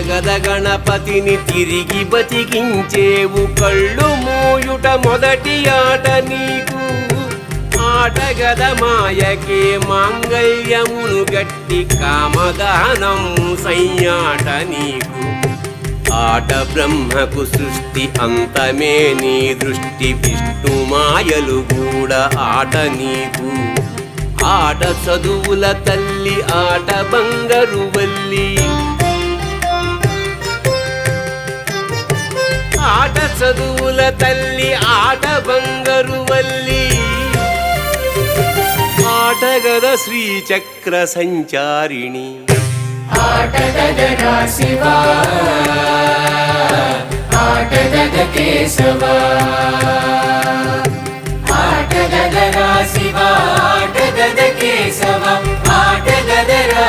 ఆటగద గణపతిని తిరిగి బతికించేవు కళ్ళు మూయుట మొదటి ఆట నీకు ఆటగద మాయకే మాంగళ్యమును గట్టి కామదానం సయ్యాట నీకు ఆట బ్రహ్మకు సృష్టి అంతమే నీ దృష్టి విష్ణు మాయలు కూడా ఆట నీకు ఆట చదువుల తల్లి ఆట బంగారు వల్లి ఆట చదువుల తల్లి ఆట బంగారు వల్లి ఆటగద శ్రీచక్ర సంచారిణి ఆటగదరా శివా ఆటగద కేశవా ఆటగదరా శివా ఆటగద కేశవ ఆటగదరా